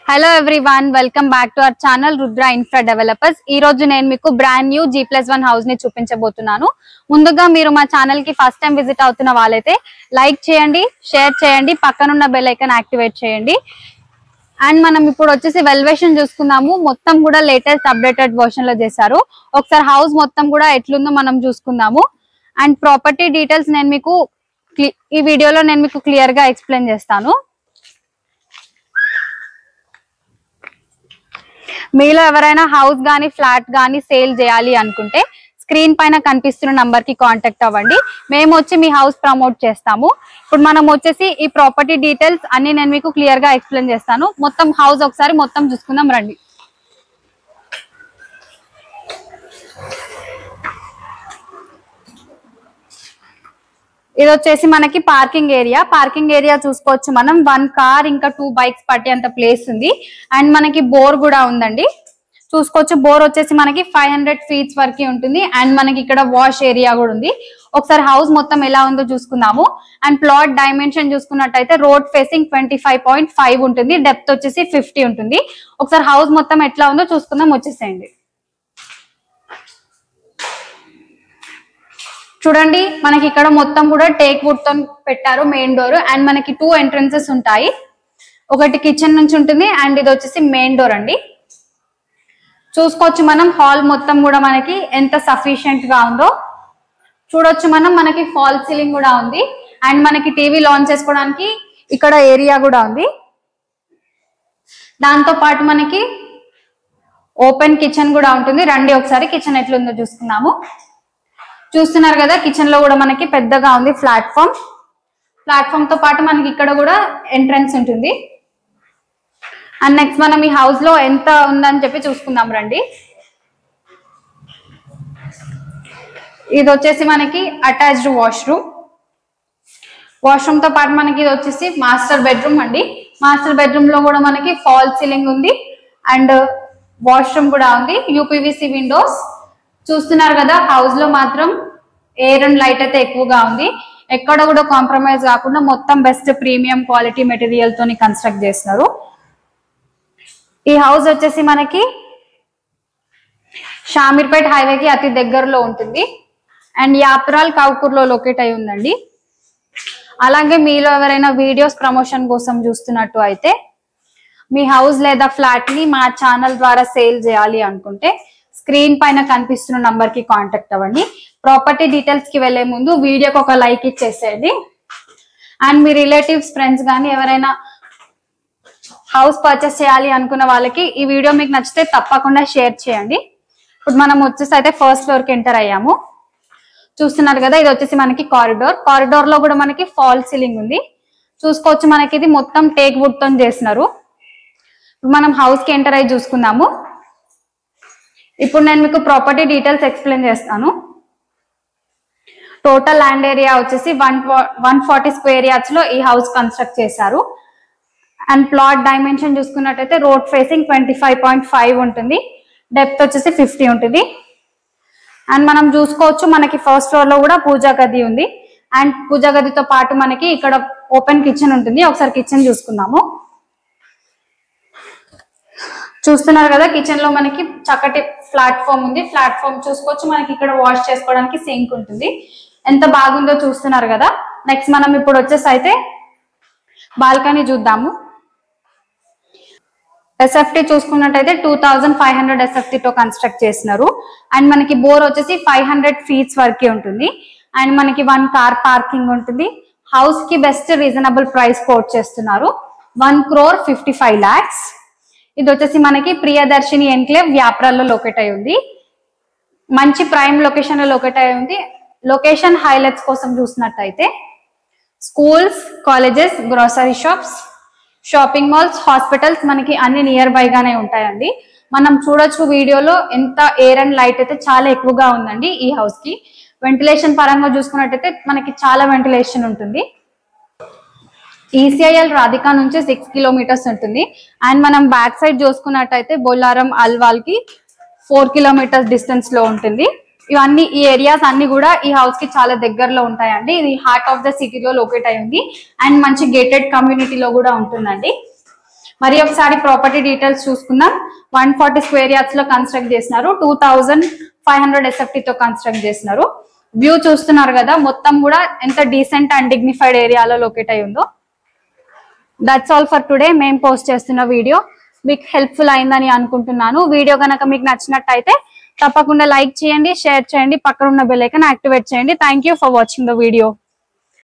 Hello everyone, welcome back to our channel Rudra Infra Developers. ఈ రోజు నేను మీకు బ్రాండ్ న్యూ G+1 హౌస్ ని చూపించబోతున్నాను. ముందుగా మీరు మా ఛానల్ కి ఫస్ట్ టైం విజిట్ అవుతున్న వాళ్ళైతే లైక్ చేయండి, షేర్ చేయండి, పక్కన ఉన్న బెల్ ఐకాన్ యాక్టివేట్ చేయండి. అండ్ మనం ఇప్పుడు వచ్చేసి వెల్వేషన్ చూసుకుందాము. మొత్తం కూడా లేటెస్ట్ అప్డేటెడ్ వర్షన్ లో చేశారు. ఒకసారి హౌస్ మొత్తం కూడా ఎట్లుందో మనం చూసుకుందాము. అండ్ ప్రాపర్టీ డీటెయిల్స్ నేను మీకు ఈ వీడియోలో నేను మీకు క్లియర్ గా ఎక్స్ప్లెయిన్ చేస్తాను. మీలో ఎవరైనా హౌస్ గానీ ఫ్లాట్ గానీ సేల్ చేయాలి అనుకుంటే స్క్రీన్ పైన కనిపిస్తున్న నంబర్ కి కాంటాక్ట్ అవ్వండి. మేము వచ్చి మీ హౌస్ ప్రమోట్ చేస్తాము. ఇప్పుడు మనం వచ్చేసి ఈ ప్రాపర్టీ డీటెయిల్స్ అన్ని నేను మీకు క్లియర్ గా ఎక్స్ప్లెయిన్ చేస్తాను. మొత్తం హౌస్ ఒకసారి మొత్తం చూసుకుందాం రండి. ఇది వచ్చేసి మనకి పార్కింగ్ ఏరియా చూసుకోవచ్చు. మనం 1 కార్ ఇంకా 2 బైక్స్ పట్టేంత ప్లేస్ ఉంది. అండ్ మనకి బోర్ కూడా ఉందండి. చూసుకోవచ్చు బోర్ వచ్చేసి మనకి 500 ఫీట్స్ వరకు ఉంటుంది. అండ్ మనకి ఇక్కడ వాష్ ఏరియా కూడా ఉంది. ఒకసారి హౌస్ మొత్తం ఎలా ఉందో చూసుకుందాము. అండ్ ప్లాట్ డైమెన్షన్ చూసుకున్నట్టయితే రోడ్ ఫేసింగ్ 25.5 ఉంటుంది. డెప్త్ వచ్చేసి 50 ఉంటుంది. ఒకసారి హౌస్ మొత్తం ఎట్లా ఉందో చూసుకుందాం, వచ్చేసేయండి. చూడండి మనకి ఇక్కడ మొత్తం కూడా టేక్ వుడ్ తో పెట్టారు మెయిన్ డోర్. అండ్ మనకి 2 ఎంట్రన్సెస్ ఉంటాయి. ఒకటి కిచెన్ నుంచి ఉంటుంది అండ్ ఇది వచ్చేసి మెయిన్ డోర్ అండి. చూసుకోవచ్చు మనం హాల్ మొత్తం కూడా మనకి ఎంత సఫిషియెంట్ గా ఉందో చూడొచ్చు మనం. మనకి ఫాల్ సీలింగ్ కూడా ఉంది. అండ్ మనకి టీవీ లాంచ్ చేసుకోవడానికి ఇక్కడ ఏరియా కూడా ఉంది. దాంతో పాటు మనకి ఓపెన్ కిచెన్ కూడా ఉంటుంది. రండి ఒకసారి కిచెన్ ఎట్లుందో చూసుకుందాము. చూస్తున్నారు కదా కిచెన్ లో కూడా మనకి పెద్దగా ఉంది ప్లాట్ఫామ్ తో పాటు మనకి ఇక్కడ కూడా ఎంట్రన్స్ ఉంటుంది. అండ్ నెక్స్ట్ మనం ఈ హౌస్ లో ఎంత ఉందని చెప్పి చూసుకుందాం రండి. ఇది వచ్చేసి మనకి అటాచ్డ్ వాష్రూమ్ తో పాటు మనకి ఇది వచ్చేసి మాస్టర్ బెడ్రూమ్ అండి. మాస్టర్ బెడ్రూమ్ లో కూడా మనకి ఫాల్ సీలింగ్ ఉంది అండ్ వాష్రూమ్ కూడా ఉంది. యూపీవీసీ విండోస్ చూస్తున్నారు కదా. హౌస్ లో మాత్రం ఎయిర్ అండ్ లైట్ అయితే ఎక్కువగా ఉంది. ఎక్కడ కూడా కాంప్రమైజ్ కాకుండా మొత్తం బెస్ట్ ప్రీమియం క్వాలిటీ మెటీరియల్ తోని కన్స్ట్రక్ట్ చేస్తున్నారు. ఈ హౌస్ వచ్చేసి మనకి షామీర్పేట్ హైవేకి అతి దగ్గరలో ఉంటుంది. అండ్ యాప్రాల్ కౌకూర్ లో లొకేట్ అయి ఉందండి. అలాగే మీలో ఎవరైనా వీడియోస్ ప్రమోషన్ కోసం చూస్తున్నట్టు అయితే మీ హౌస్ లేదా ఫ్లాట్ ని మా ఛానల్ ద్వారా సేల్ చేయాలి అనుకుంటే స్క్రీన్ పైన కనిపిస్తున్న నంబర్ కి కాంటాక్ట్ అవ్వండి. ప్రాపర్టీ డీటెయిల్స్ కి వెళ్లే ముందు వీడియోకి ఒక లైక్ ఇచ్చేసేయండి. అండ్ మీ రిలేటివ్స్ ఫ్రెండ్స్ కానీ ఎవరైనా హౌస్ పర్చేస్ చేయాలి అనుకున్న వాళ్ళకి ఈ వీడియో మీకు నచ్చితే తప్పకుండా షేర్ చేయండి. ఇప్పుడు మనం వచ్చేసి అయితే ఫస్ట్ ఫ్లోర్ కి ఎంటర్ అయ్యాము. చూస్తున్నారు కదా ఇది వచ్చేసి మనకి కారిడోర్ లో కూడా మనకి ఫాల్ సీలింగ్ ఉంది. చూసుకోవచ్చు మనకి ఇది మొత్తం టేక్ వుడ్ తో చేసినారు. ఇప్పుడు మనం హౌస్ కి ఎంటర్ అయ్యి చూసుకుందాము. ఇప్పుడు నేను మీకు ప్రాపర్టీ డీటెయిల్స్ ఎక్స్ప్లెయిన్ చేస్తాను. టోటల్ ల్యాండ్ ఏరియా వచ్చేసి 140 స్క్వేర్ యార్డ్స్ లో ఈ హౌస్ కన్స్ట్రక్ట్ చేశారు. అండ్ ప్లాట్ డైమెన్షన్ చూసుకున్నట్టయితే రోడ్ ఫేసింగ్ 25.5 ఉంటుంది. డెప్త్ వచ్చేసి 50 ఉంటుంది. అండ్ మనం చూసుకోవచ్చు మనకి ఫస్ట్ ఫ్లోర్ లో కూడా పూజా గది ఉంది. అండ్ పూజా గదితో పాటు మనకి ఇక్కడ ఓపెన్ కిచెన్ ఉంటుంది. ఒకసారి కిచెన్ చూసుకుందాము. చూస్తున్నారు కదా కిచెన్ లో మనకి చక్కటి ప్లాట్ఫామ్ ఉంది. ప్లాట్ఫామ్ చూసుకోవచ్చు మనకి ఇక్కడ వాష్ చేసుకోవడానికి సింక్ ఉంటుంది. ఎంత బాగుందో చూస్తున్నారు కదా. నెక్స్ట్ మనం ఇప్పుడు వచ్చేసి అయితే బాల్కనీ చూద్దాము. ఎస్ఎఫ్టీ చూసుకున్నట్టయితే 2500 ఎస్ఎఫ్టీ తో కన్స్ట్రక్ట్ చేసినారు. అండ్ మనకి బోర్ వచ్చేసి 500 ఫీట్స్ వరకు ఉంటుంది. అండ్ మనకి 1 కార్ పార్కింగ్ ఉంటుంది. హౌస్ కి బెస్ట్ రీజనబుల్ ప్రైస్ కోట్ చేస్తున్నారు. 1,55 lakhs. ఇది వచ్చేసి మనకి ప్రియదర్శిని ఎన్క్లేవ్ వ్యాప్రాల్లో లొకేట్ అయి ఉంది. మంచి ప్రైమ్ లొకేషన్ లో లొకేట్ అయి ఉంది. లొకేషన్ హైలైట్స్ కోసం చూసినట్టయితే schools, colleges, grocery shops, shopping malls, hospitals మనకి అన్ని నియర్ బై గానే ఉంటాయండి. మనం చూడొచ్చు వీడియోలో ఎంత ఎయిర్ అండ్ లైట్ అయితే చాలా ఎక్కువగా ఉందండి ఈ హౌస్ కి. వెంటిలేషన్ పరంగా చూసుకున్నట్టయితే మనకి చాలా వెంటిలేషన్ ఉంటుంది. ఈసీఐఎల్ రాధికా నుంచి 6 కిలోమీటర్స్ ఉంటుంది. అండ్ మనం బ్యాక్ సైడ్ చూసుకున్నట్టయితే బొల్లారం అల్వాల్ కి 4 కిలోమీటర్స్ డిస్టెన్స్ లో ఉంటుంది. ఇవన్నీ ఈ ఏరియాస్ అన్ని కూడా ఈ హౌస్ కి చాలా దగ్గరలో ఉంటాయండి. ఇది హార్ట్ ఆఫ్ ద సిటీలో లొకేట్ అయి ఉంది. అండ్ మంచి గేటెడ్ కమ్యూనిటీలో కూడా ఉంటుందండి. మరి ఒకసారి ప్రాపర్టీ డీటెయిల్స్ చూసుకుందాం. 140 స్క్వేర్ యార్డ్స్ లో కన్స్ట్రక్ట్ చేసినారు. 2500 SFT తో కన్స్ట్రక్ట్ చేసినారు. వ్యూ చూస్తున్నారు కదా, మొత్తం కూడా ఎంత డీసెంట్ అండ్ డిగ్నిఫైడ్ ఏరియాలో లొకేట్ అయి ఉందో. That's all for today. మేము పోస్ట్ చేస్తున్న వీడియో మీకు హెల్ప్ఫుల్ అయిందని అనుకుంటున్నాను. వీడియో కనుక మీకు నచ్చినట్టయితే తప్పకుండా లైక్ చేయండి, షేర్ చేయండి, పక్కన ఉన్న బెల్ ఐకాన్ యాక్టివేట్ చేయండి. Thank you for watching the video.